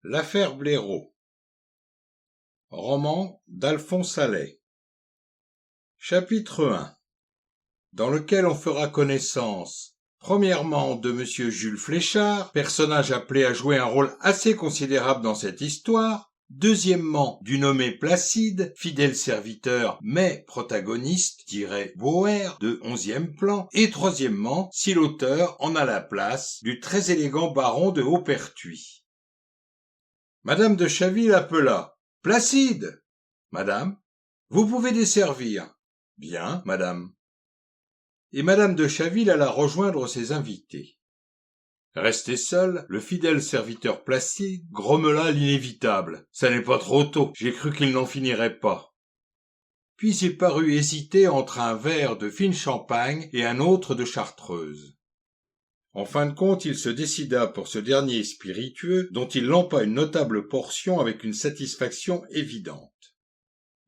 L'affaire Blaireau. Roman d'Alphonse Allais. Chapitre 1. Dans lequel on fera connaissance, premièrement, de Monsieur Jules Fléchard, personnage appelé à jouer un rôle assez considérable dans cette histoire. Deuxièmement, du nommé Placide, fidèle serviteur mais protagoniste, dirait Boer, de 11e plan. Et troisièmement, si l'auteur en a la place, du très élégant baron de Haupertuis. Madame de Chaville appela. « Placide !»« Madame, vous pouvez desservir. »« Bien, madame. » Et madame de Chaville alla rejoindre ses invités. Resté seul, le fidèle serviteur Placide grommela l'inévitable. « Ça n'est pas trop tôt, j'ai cru qu'il n'en finirait pas. » Puis il parut hésiter entre un verre de fine champagne et un autre de chartreuse. En fin de compte, il se décida pour ce dernier spiritueux, dont il lampa une notable portion avec une satisfaction évidente.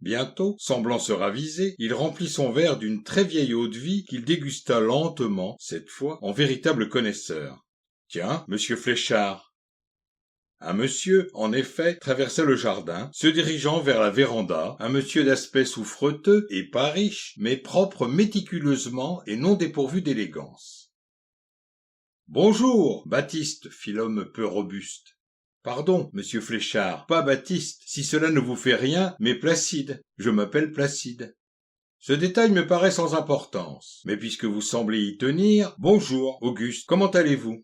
Bientôt, semblant se raviser, il remplit son verre d'une très vieille eau-de-vie qu'il dégusta lentement, cette fois, en véritable connaisseur. « Tiens, monsieur Fléchard !» Un monsieur, en effet, traversait le jardin, se dirigeant vers la véranda, un monsieur d'aspect souffreteux et pas riche, mais propre méticuleusement et non dépourvu d'élégance. « Bonjour, Baptiste, fit l'homme peu robuste. « Pardon, monsieur Fléchard, pas Baptiste, si cela ne vous fait rien, mais Placide. Je m'appelle Placide. Ce détail me paraît sans importance, mais puisque vous semblez y tenir, bonjour, Auguste, comment allez-vous »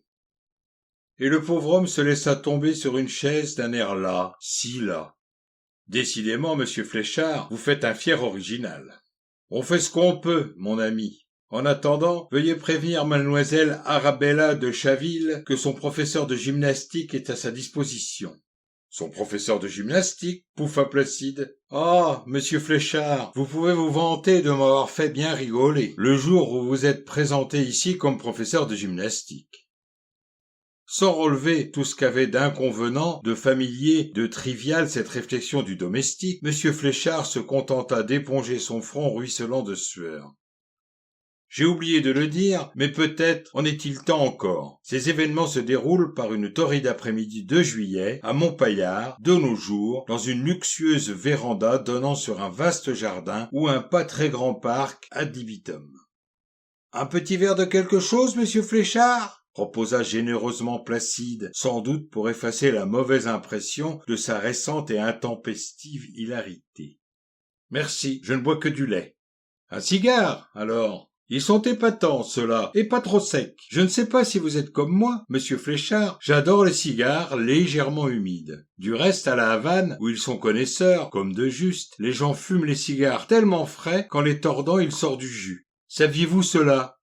Et le pauvre homme se laissa tomber sur une chaise d'un air las, si las. « Décidément, monsieur Fléchard, vous faites un fier original. »« On fait ce qu'on peut, mon ami. En attendant, veuillez prévenir mademoiselle Arabella de Chaville que son professeur de gymnastique est à sa disposition. »« Son professeur de gymnastique ?» pouffa Placide. « Ah, monsieur Fléchard, vous pouvez vous vanter de m'avoir fait bien rigoler le jour où vous êtes présenté ici comme professeur de gymnastique. » Sans relever tout ce qu'avait d'inconvenant, de familier, de trivial cette réflexion du domestique, monsieur Fléchard se contenta d'éponger son front ruisselant de sueur. J'ai oublié de le dire, mais peut-être en est-il temps encore. Ces événements se déroulent par une torride après-midi de juillet, à Montpaillard, de nos jours, dans une luxueuse véranda donnant sur un vaste jardin ou un pas très grand parc ad libitum. « Un petit verre de quelque chose, monsieur Fléchard ?» proposa généreusement Placide, sans doute pour effacer la mauvaise impression de sa récente et intempestive hilarité. « Merci, je ne bois que du lait. »« Un cigare, alors ? Ils sont épatants, ceux-là, et pas trop secs. Je ne sais pas si vous êtes comme moi, monsieur Fléchard, j'adore les cigares légèrement humides. Du reste, à la Havane, où ils sont connaisseurs, comme de juste, les gens fument les cigares tellement frais qu'en les tordant, il sort du jus. Saviez-vous cela ?